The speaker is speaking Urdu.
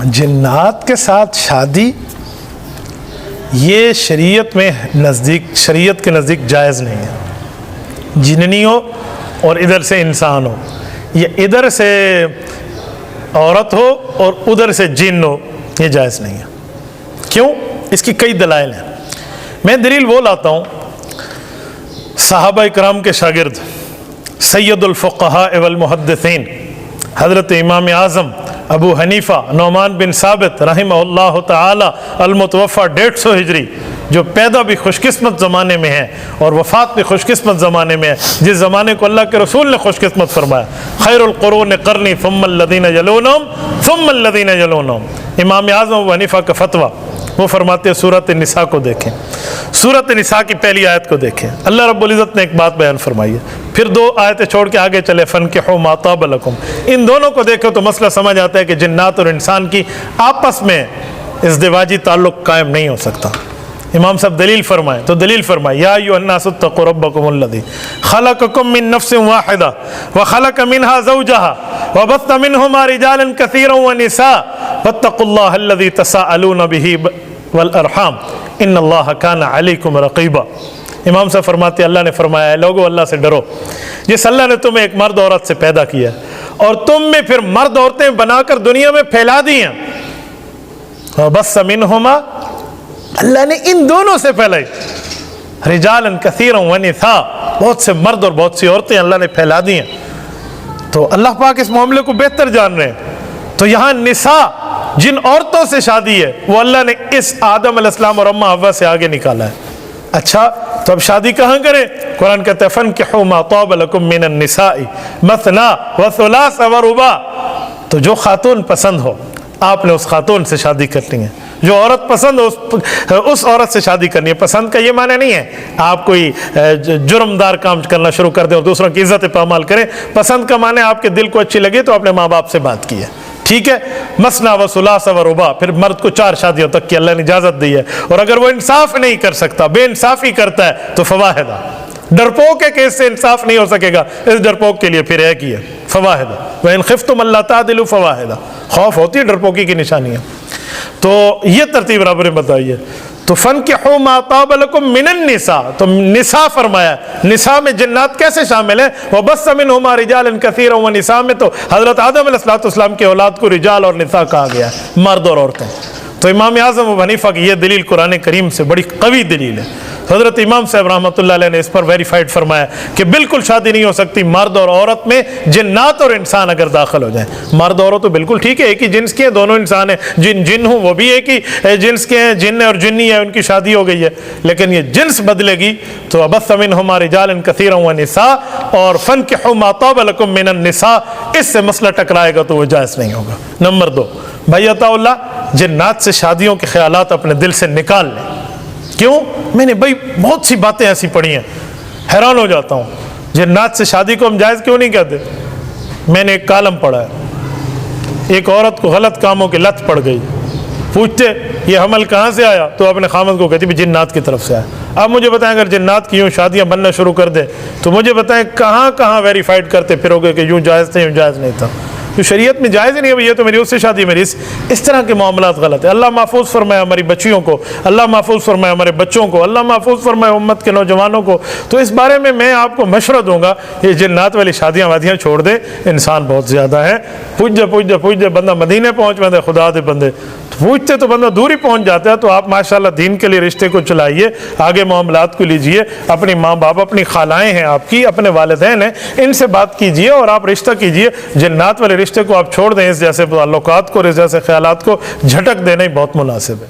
جنات کے ساتھ شادی یہ شریعت کے نزدیک جائز نہیں ہے. جننی ہو اور ادھر سے انسان ہو، یا ادھر سے عورت ہو اور ادھر سے جن ہو، یہ جائز نہیں ہے. کیوں؟ اس کی کئی دلائل ہیں. میں دلیل وہ لاتا ہوں. صحابہ اکرام کے شاگرد سید الفقہاء والمحدثین حضرت امام اعظم ابو حنیفہ نعمان بن ثابت رحمہ اللہ تعالی المتوفی 150 ہجری، جو پیدا بھی خوش قسمت زمانے میں ہے اور وفات بھی خوش قسمت زمانے میں ہے، جس زمانے کو اللہ کے رسول نے خوش قسمت فرمایا، خیر القرون قرنی ثم الذین یلونہم ثم الذین یلونہم. امام اعظم ابو حنیفہ کا فتویٰ، وہ فرماتے ہیں سورۃ النساء کو دیکھیں، سورۃ النساء کی پہلی آیت کو دیکھیں. اللہ رب العزت نے ایک بات بیان فرمائی ہے، پھر 2 آیتیں چھوڑ کے آگے چلے فَانْكِحُوا مَا طَابَ لَكُمْ. ان دونوں کو دیکھو تو مسئلہ سمجھ آتا ہے کہ جنات اور انسان کی آپس میں ازدواجی تعلق قائم نہیں ہو سکتا. امام صاحب دلیل فرمائے تو دلیل فرمائے یا ایھا الناس اتقوا ربکم الذی خلقکم من نفس واحدہ وخلق منها زوجها وبث منهما رجالا كثيرا ونساء واتقوا الله الذی تساءلون به والارحام ان اللہ کان علیکم رقیبا. امام صاحب فرماتے ہیں اللہ نے فرمایا ہے لوگو اللہ سے ڈرو، جس اللہ نے تمہیں ایک مرد عورت سے پیدا کیا اور تم میں پھر مرد عورتیں بنا کر دنیا میں پھیلا دی ہیں. وبث منہما، اللہ نے ان دونوں سے پھیلائی، رجالا کثیرا ونساء، بہت سے مرد اور بہت سی عورتیں اللہ نے پھیلا دی ہیں. تو اللہ پاک اس معاملے کو بہتر جان رہے ہیں. تو یہاں نساء جن عورتوں سے شادی ہے وہ اللہ نے اس آدم علیہ السلام اور اماں حوا سے آگے نکالا ہے. اچھا تو اب شادی کہاں کریں؟ قرآن کہتا ہے فَانْكِحُوا مَا طَابَ لَكُم مِّنَ النِّسَاءِ مَثْنَىٰ وَثُلَاثَ وَرُبَاعَ. تو جو خاتون پسند ہو آپ نے اس خاتون سے شادی کرنی ہے، جو عورت پسند ہو اس عورت سے شادی کرنی ہے. پسند کا یہ معنی نہیں ہے آپ کوئی جرمدار کام کرنا شروع کر دیں اور دوسروں کی عزت پامال کریں. پسند کا معنی آپ کے دل کو اچھی لگے تو اپنے ماں باپ سے بات کی ہے، ٹھیک ہے. مثنیٰ و ثلاث و رباع، پھر مرد کو 4 شادیوں تک کی اللہ نے اجازت دی ہے. اور اگر وہ انصاف نہیں کر سکتا، بے انصافی کرتا ہے تو فواحدہ، ڈرپوک ہے کہ اس سے انصاف نہیں ہو سکے گا، اس ڈرپوک کے لیے پھر ایک ہی ہے فواحدہ. وَإِنْ خِفْتُمْ أَلَّا تَعْدِلُوا فَوَاحِدَةً. خوف ہوتی ہے ڈرپوکی کی نشانی ہے. تو یہ ترتیب رب نے بتائی ہے. تو فَانْكِحُوا مَا طَابَ لَكُم مِّنَ النِّسَاء، تو نساء فرمایا. نساء میں جنات کیسے شامل ہیں؟ وَبَثَّ مِنْهُمَا رِجَالًا كَثِيرًا وَنِسَاء میں تو حضرت آدم علیہ السلام کے اولاد کو رجال اور نساء کہا گیا ہے، مرد اور عورتیں. تو امام اعظم ابو حنیفہ کی یہ دلیل قرآن کریم سے بڑی قوی دلیل ہے. حضرت امام صاحب رحمۃ اللہ علیہ نے اس پر ویریفائڈ فرمایا کہ بالکل شادی نہیں ہو سکتی مرد اور عورت میں جنات اور انسان اگر داخل ہو جائیں. مرد عورت تو بالکل ٹھیک ہے، ایک ہی جنس کے ہیں، دونوں انسان ہیں. جن ہوں وہ بھی ایک ہی جنس کے ہیں، جن اور جنی ہے، ان کی شادی ہو گئی ہے. لیکن یہ جنس بدلے گی تو وَبَثَّ مِنْهُمَا رِجَالًا كَثِيرًا وَنِسَاء اور فَانْكِحُوا مَا طَابَ لَكُم مِّنَ النِّسَاء، اس سے مسئلہ ٹکرائے گا تو وہ جائز نہیں ہوگا. نمبر 2، بھائی عطا اللہ جنات سے شادیوں کے خیالات اپنے دل سے نکال لیں. کیوں؟ میں نے بھائی بہت سی باتیں ایسی پڑھی ہیں، حیران ہو جاتا ہوں. جنات سے شادی کو ہم جائز کیوں نہیں کہتے؟ میں نے ایک کالم پڑھا ہے، ایک عورت کو غلط کاموں کی لت پڑ گئی. پوچھتے یہ حمل کہاں سے آیا تو اپنے خامد کو کہتی بھی جنات کی طرف سے آیا. اب مجھے بتائیں اگر جنات کی یوں شادیاں بننا شروع کر دیں تو مجھے بتائیں کہاں کہاں ویریفائڈ کرتے پھرو گے کہ یوں جائز تھے، یوں جائز نہیں تھا. جو شریعت میں جائز ہی نہیں ہے، یہ تو میری اس سے شادی، میری اس طرح کے معاملات غلط ہے. اللہ محفوظ فرمائے ہماری بچیوں کو، اللہ محفوظ فرمائے ہمارے بچوں کو، اللہ محفوظ فرمائے امت کے نوجوانوں کو. تو اس بارے میں آپ کو مشورہ دوں گا، یہ جنات والی شادیاں وادیاں چھوڑ دیں. انسان بہت زیادہ ہے. پوچھتے بندہ مدینے پہنچ بندے خدا دے بندے، پوچھتے تو بندہ دور ہی پہنچ جاتا ہے. تو آپ ماشاءاللہ دین کے لیے رشتے کو چلائیے، آگے معاملات کو لیجئے. اپنی ماں باپ، اپنی خالائیں ہیں آپ کی، اپنے والدین ہیں، ان سے بات کیجئے اور آپ رشتہ کیجئے. جنات والے رشتے کو آپ چھوڑ دیں، اس جیسے تعلقات کو، اس جیسے خیالات کو جھٹک دینا ہی بہت مناسب ہے.